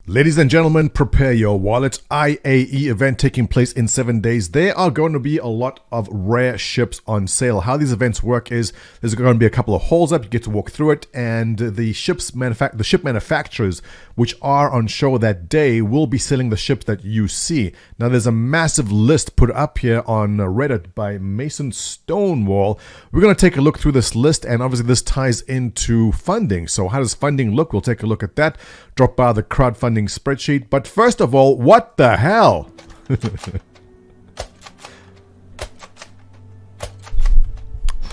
Ladies and gentlemen, prepare your wallets. IAE event taking place in 7 days. There are going to be a lot of rare ships on sale. How these events work is there's going to be a couple of holes up. You get to walk through it, and the ship manufacturers, which are on show that day, will be selling the ships that you see. Now, there's a massive list put up here on Reddit by Mason Stonewall. We're going to take a look through this list, and obviously this ties into funding. So how does funding look? We'll take a look at that. Drop by the crowdfunding spreadsheet. But first of all, what the hell?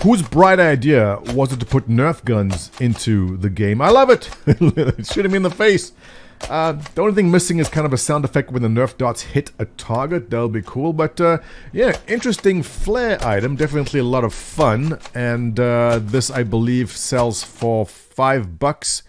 Whose bright idea was it to put Nerf guns into the game? I love it. Shooting me in the face. The only thing missing is kind of a sound effect when the Nerf darts hit a target. That'll be cool. But yeah, interesting flair item. Definitely a lot of fun. And this, I believe, sells for $5.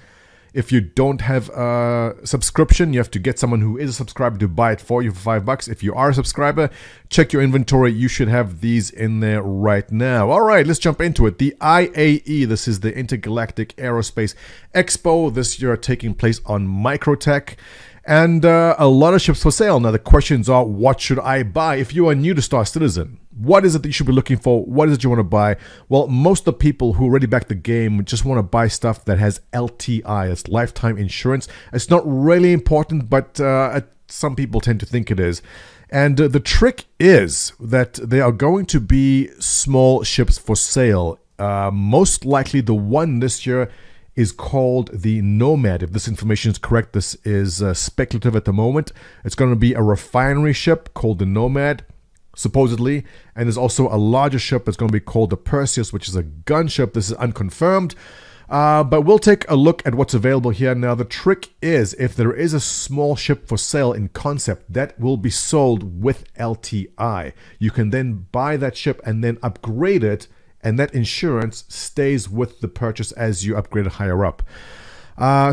If you don't have a subscription, you have to get someone who is a subscriber to buy it for you for $5. If you are a subscriber, check your inventory. You should have these in there right now. All right, let's jump into it. The IAE, this is the Intergalactic Aerospace Expo, this year taking place on Microtech. And a lot of ships for sale. Now the questions are, what should I buy? If you are new to Star Citizen, what is it that you should be looking for? What is it you want to buy? Well, most of the people who already backed the game just want to buy stuff that has LTI, it's lifetime insurance. It's not really important, but some people tend to think it is. And the trick is that there are going to be small ships for sale. Most likely the one this year is called the Nomad. If this information is correct, this is speculative at the moment. It's going to be a refinery ship called the Nomad, supposedly. And there's also a larger ship that's going to be called the Perseus, which is a gunship. This is unconfirmed. But we'll take a look at what's available here. Now, the trick is, if there is a small ship for sale in concept, that will be sold with LTI. You can then buy that ship and then upgrade it, and that insurance stays with the purchase as you upgrade it higher up.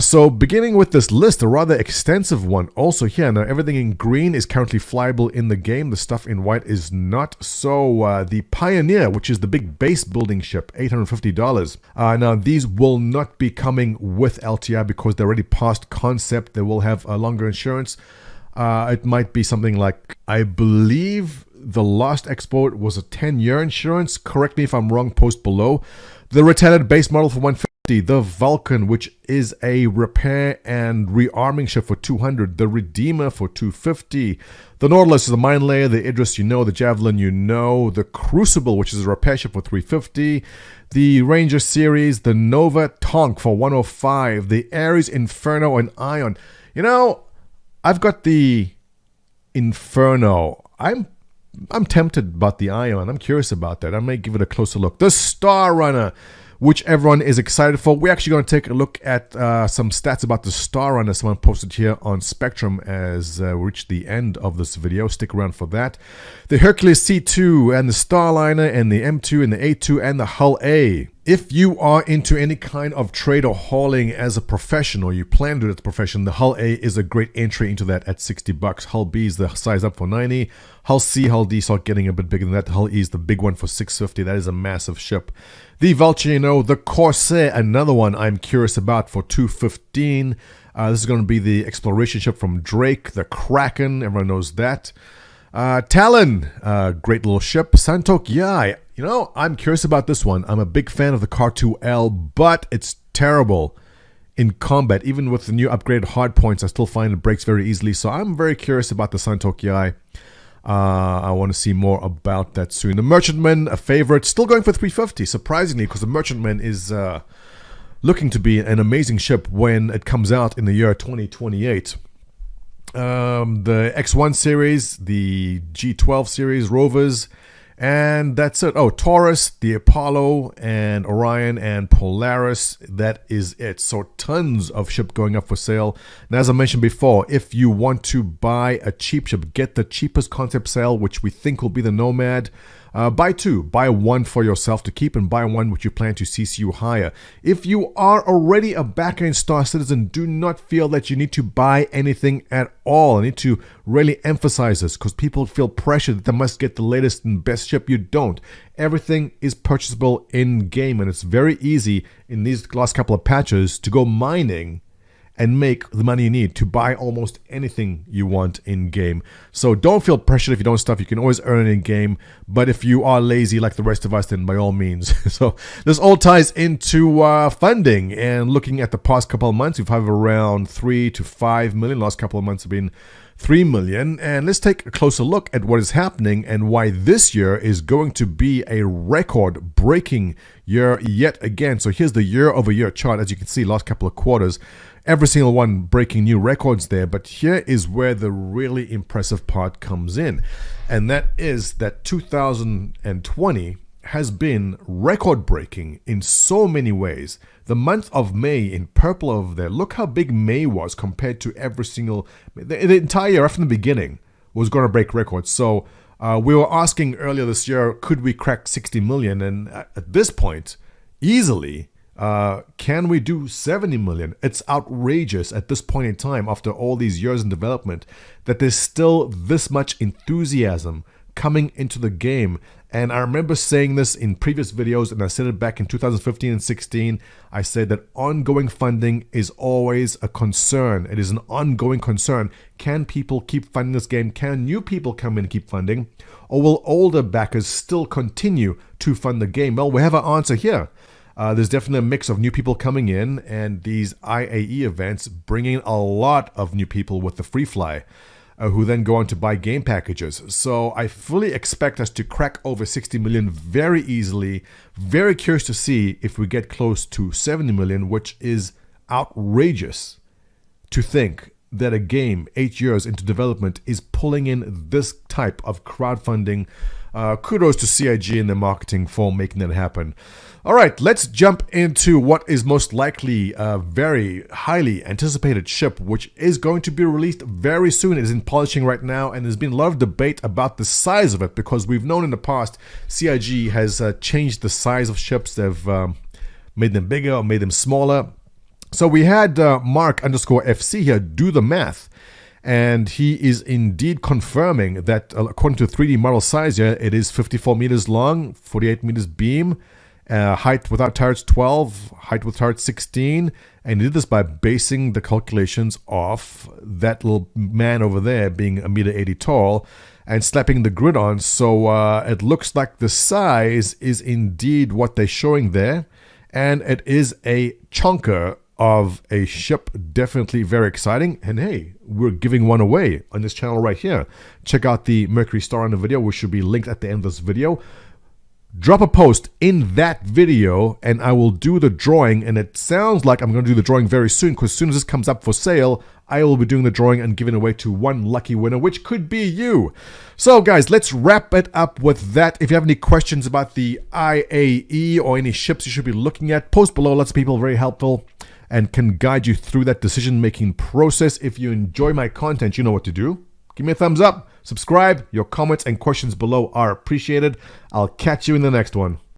So beginning with this list, a rather extensive one also here. Now everything in green is currently flyable in the game. The stuff in white is not. So the Pioneer, which is the big base building ship, $850. Now these will not be coming with LTI because they're already past concept. They will have a longer insurance. It might be something like, I believe the last export was a 10-year insurance. Correct me if I'm wrong, post below. The retired base model for $150. The Vulcan, which is a repair and rearming ship for $200. The Redeemer for $250. The Nautilus is the mine layer. The Idris, you know. The Javelin, you know. The Crucible, which is a repair ship for $350. The Ranger series. The Nova Tonk for $105. The Ares, Inferno, and Ion. You know, I've got the Inferno. I'm tempted about the Ion. I'm curious about that. I may give it a closer look. The Star Runner, which everyone is excited for. We're actually going to take a look at some stats about the Star Runner. Someone posted here on Spectrum as we reach the end of this video. Stick around for that. The Hercules C2 and the Starliner and the M2 and the A2 and the Hull A. If you are into any kind of trade or hauling as a professional, you plan to do it as a profession, the Hull A is a great entry into that at $60. Hull B is the size up for $90. Hull C, Hull D start getting a bit bigger than that. The Hull E is the big one for $650. That is a massive ship. The Vulture, you know, the Corsair, another one I'm curious about for $215. This is going to be the exploration ship from Drake. The Kraken, everyone knows that. Talon, great little ship. Santok Yai, you know, I'm curious about this one. I'm a big fan of the Car-2L, but it's terrible in combat. Even with the new upgraded hardpoints, I still find it breaks very easily. So I'm very curious about the Santok Yai. I want to see more about that soon. The Merchantman, a favorite, still going for $350, surprisingly, because the Merchantman is looking to be an amazing ship when it comes out in the year 2028. The X1 series, the G12 series, rovers, and that's it. Oh, Taurus, the Apollo, and Orion, and Polaris. That is it. So tons of ship going up for sale. And as I mentioned before, if you want to buy a cheap ship, get the cheapest concept sale, which we think will be the Nomad. Buy two. Buy one for yourself to keep and buy one which you plan to CCU higher. If you are already a backer in Star Citizen, do not feel that you need to buy anything at all. I need to really emphasize this because people feel pressure that they must get the latest and best ship. You don't. Everything is purchasable in game, and it's very easy in these last couple of patches to go mining and make the money you need to buy almost anything you want in game. So don't feel pressured if you don't stuff. You can always earn it in game, but if you are lazy like the rest of us, then by all means. So this all ties into funding, and looking at the past couple of months, we've had around 3 to 5 million. Last couple of months have been 3 million. And let's take a closer look at what is happening and why this year is going to be a record-breaking year yet again. So here's the year-over-year chart. As you can see, last couple of quarters, every single one breaking new records there. But here is where the really impressive part comes in. And that is that 2020 has been record-breaking in so many ways. The month of May in purple over there, look how big May was compared to every single... The entire year from the beginning was going to break records. So we were asking earlier this year, could we crack 60 million? And at this point, easily... can we do 70 million? It's outrageous at this point in time, after all these years in development, that there's still this much enthusiasm coming into the game. And I remember saying this in previous videos, and I said it back in 2015 and 16. I said that ongoing funding is always a concern. It is an ongoing concern. Can people keep funding this game? Can new people come in and keep funding? Or will older backers still continue to fund the game? Well, we have an answer here. There's definitely a mix of new people coming in, and these IAE events bringing a lot of new people with the free fly, who then go on to buy game packages. So I fully expect us to crack over 60 million very easily. Very curious to see if we get close to 70 million, which is outrageous to think that a game 8 years into development is pulling in this type of crowdfunding. Kudos to CIG and their marketing for making that happen. All right, let's jump into what is most likely a very highly anticipated ship, which is going to be released very soon. It is in polishing right now, and there's been a lot of debate about the size of it, because we've known in the past CIG has changed the size of ships. They've made them bigger or made them smaller. So we had Mark_FC here do the math, and he is indeed confirming that according to 3D model size here, it is 54 meters long, 48 meters beam, height without turrets 12, height with turrets 16, and he did this by basing the calculations off that little man over there being 1.80 meter tall and slapping the grid on. So it looks like the size is indeed what they're showing there, and it is a chunker of a ship. Definitely very exciting. And hey, we're giving one away on this channel right here. Check out the Mercury Star in the video, which should be linked at the end of this video. Drop a post in that video and I will do the drawing, and it sounds like I'm going to do the drawing very soon, because as soon as this comes up for sale, I will be doing the drawing and giving away to one lucky winner, which could be you. So guys, let's wrap it up with that. If you have any questions about the IAE or any ships you should be looking at, post below. Lots of people, very helpful, and can guide you through that decision-making process. If you enjoy my content, you know what to do. Give me a thumbs up, subscribe. Your comments and questions below are appreciated. I'll catch you in the next one.